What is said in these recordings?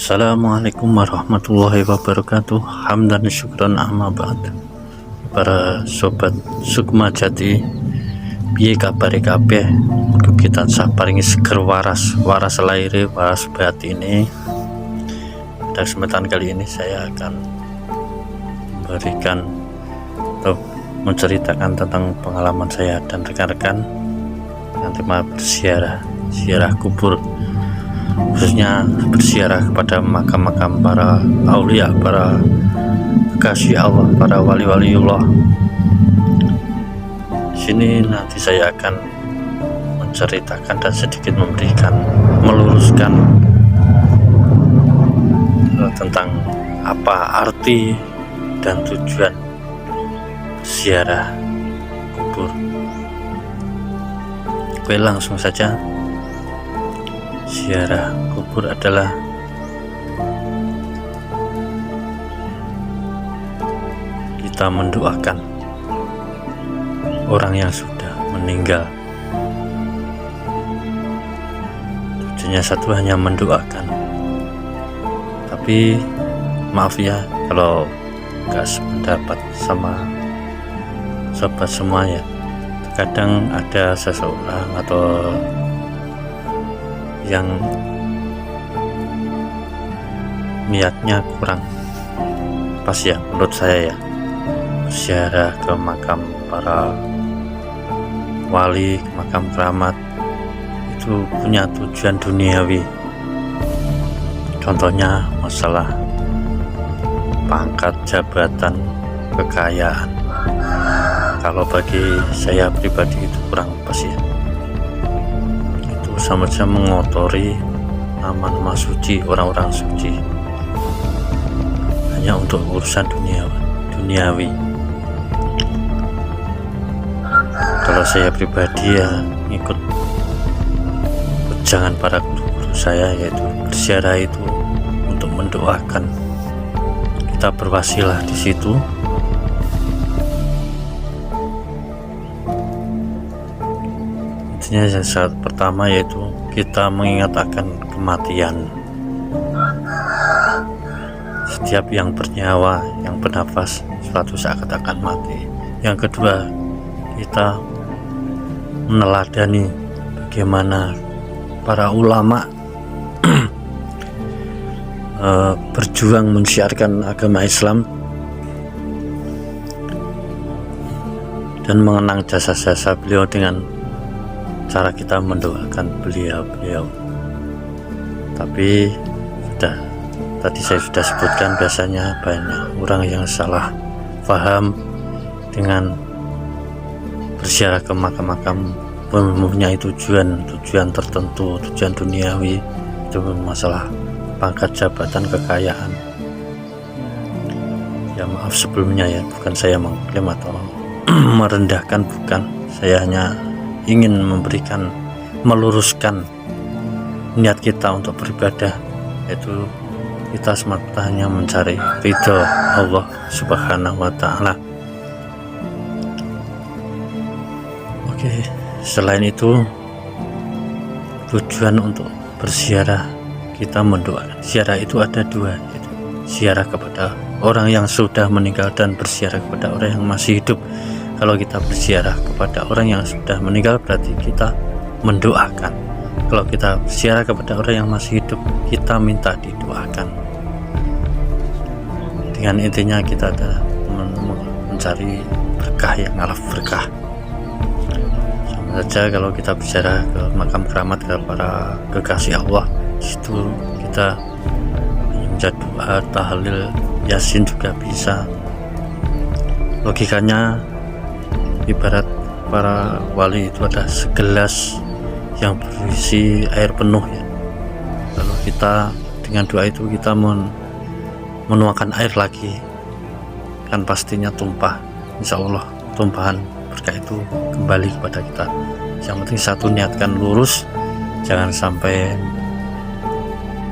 Assalamualaikum warahmatullahi wabarakatuh. Hamdan syukran amma ba'd. Para sobat Sukma Jati, piye kabare kabeh? Kita paringi seger waras laire, waras batine. Pada kesempatan kali ini saya akan memberikan atau menceritakan tentang pengalaman saya dan rekan-rekan yang tema berziarah kubur, khususnya berziarah kepada makam-makam para aulia, para kekasih Allah, para wali-waliullah. Sini nanti saya akan menceritakan dan sedikit meluruskan tentang apa arti dan tujuan berziarah kubur. Oke, langsung saja. Ziarah kubur adalah kita mendoakan orang yang sudah meninggal. Tujuannya satu, hanya mendoakan. Tapi maaf ya kalau gak sependapat sama sobat semua ya. Kadang ada seseorang atau yang niatnya kurang pas ya menurut saya ya, berziarah ke makam para wali, ke makam keramat itu punya tujuan duniawi. Contohnya masalah pangkat, jabatan, kekayaan. Kalau bagi saya pribadi itu kurang pas ya, sama saja mengotori nama-nama suci, orang-orang suci, hanya untuk urusan duniawi. Kalau saya pribadi ya ikut pejangan para guru-guru saya, yaitu berziarah itu untuk mendoakan. Kita berwasilah di situ. Yang saat pertama yaitu kita mengingat akan kematian. Setiap yang bernyawa, yang bernafas, suatu saat akan mati. Yang kedua, kita meneladani bagaimana para ulama berjuang mensiarkan agama Islam dan mengenang jasa-jasa beliau dengan cara kita mendoakan beliau. Tapi tadi saya sudah sebutkan, biasanya banyak orang yang salah paham dengan berziarah ke makam-makam mempunyai tujuan tertentu, tujuan duniawi. Itu masalah pangkat, jabatan, kekayaan. Ya maaf sebelumnya ya, bukan saya mengklaim atau merendahkan, bukan. Saya hanya ingin meluruskan niat kita untuk beribadah, yaitu kita semata hanya mencari ridho Allah Subhanahu wa Ta'ala. Oke, selain itu tujuan untuk berziarah kita mendoakan. Ziarah itu ada dua, yaitu ziarah kepada orang yang sudah meninggal dan berziarah kepada orang yang masih hidup. Kalau kita berziarah kepada orang yang sudah meninggal berarti kita mendoakan. Kalau kita berziarah kepada orang yang masih hidup, kita minta didoakan. Dengan intinya kita mencari berkah, yang ngalaf berkah. Sama saja kalau kita berziarah ke makam keramat, ke para kekasih Allah, situ kita membaca doa, tahlil, yasin juga bisa. Logikanya ibarat para wali itu ada segelas yang berisi air penuh ya. Lalu kita dengan doa itu kita menuangkan air lagi, kan pastinya tumpah. Insya Allah tumpahan berkah itu kembali kepada kita. Yang penting satu, niatkan lurus, Jangan sampai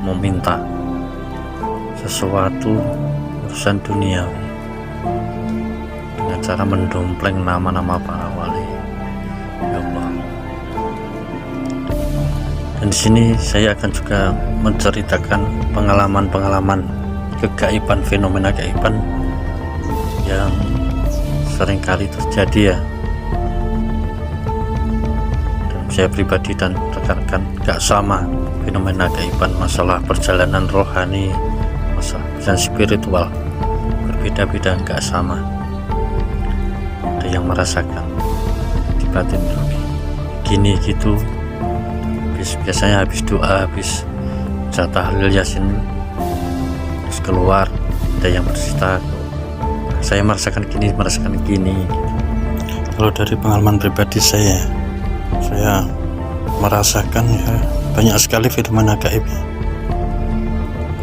meminta sesuatu urusan duniawi dengan cara mendompleng nama-nama para wali, ya Allah. Dan di sini saya akan juga menceritakan pengalaman-pengalaman kegaiban, fenomena kegaiban yang seringkali terjadi ya. Dan saya pribadi dan rekan-rekan gak sama fenomena kegaiban, masalah perjalanan rohani, masalah spiritual, berbeda-beda, gak sama. Ada yang merasakan di batin gini gitu, biasanya habis doa, habis tahlil yasin terus keluar, ada yang bercerita saya merasakan gini. Kalau dari pengalaman pribadi saya merasakan ya banyak sekali fenomena gaib.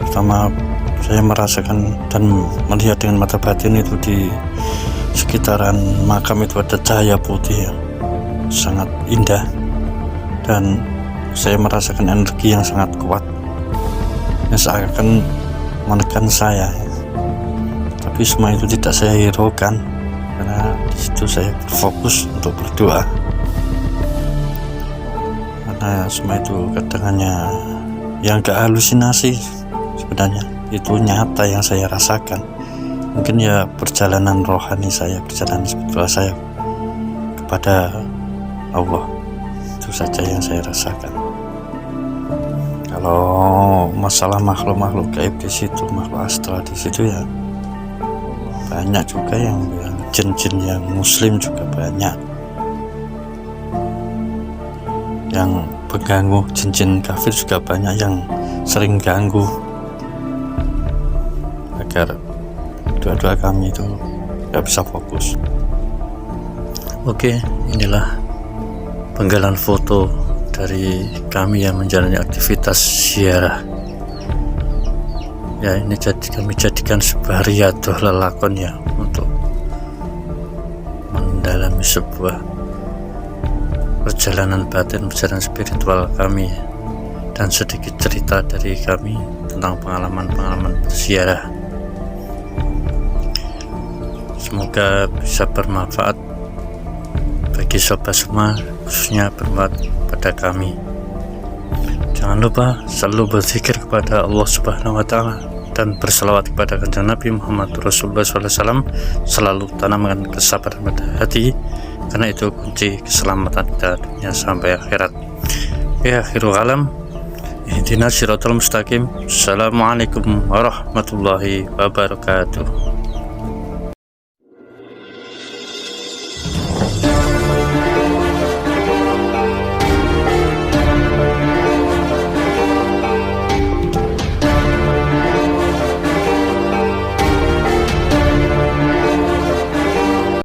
Pertama, saya merasakan dan melihat dengan mata batin itu di sekitaran makam itu ada cahaya putih ya, sangat indah, dan saya merasakan energi yang sangat kuat yang seakan menekan saya, tapi semua itu tidak saya hiraukan karena disitu saya berfokus untuk berdoa, karena semua itu kadang hanya yang gak halusinasi, sebenarnya itu nyata yang saya rasakan. Mungkin ya perjalanan rohani saya, perjalanan spiritual saya kepada Allah, itu saja yang saya rasakan. Kalau masalah makhluk-makhluk gaib di situ, makhluk astral di situ ya banyak juga yang jin-jin yang muslim juga banyak, yang pengganggu. Jin-jin kafir juga banyak yang sering ganggu agar doa-doa kami itu gak bisa fokus. Oke, inilah penggalan foto dari kami yang menjalani aktivitas ziarah ya. Ini kami jadikan sebuah riyadhah lelakon ya, untuk mendalami sebuah perjalanan batin, perjalanan spiritual kami, dan sedikit cerita dari kami tentang pengalaman-pengalaman berziarah. Semoga bisa bermanfaat bagi sobat semua, khususnya bermanfaat pada kami. Jangan lupa selalu berzikir kepada Allah Subhanahu wa Ta'ala dan berselawat kepada Kanjeng Nabi Muhammad Rasulullah SAW. Selalu tanamkan kesabaran pada hati, karena itu kunci keselamatan kita dunia sampai akhirat. Ya akhirul kalam, ihdinas siratal mustaqim. Assalamualaikum warahmatullahi wabarakatuh.